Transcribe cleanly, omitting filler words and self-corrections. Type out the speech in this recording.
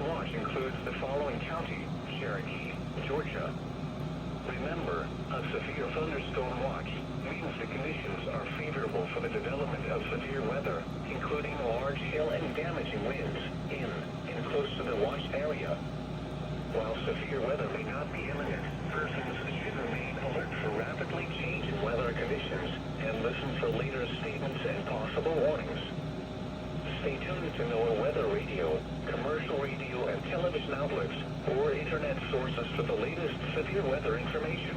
watch includes the following county: Cherokee, Georgia. Remember, a severe thunderstorm watch means the conditions are favorable for the development of severe weather, including large hail and damaging winds in and close to the watched area. While severe weather may not be imminent, persons should remain alert for rapidly changing weather conditions and listen for later statements and possible warnings. Stay tuned to NOAA weather radio, commercial radio and television outlets, or internet sources for the latest severe weather information.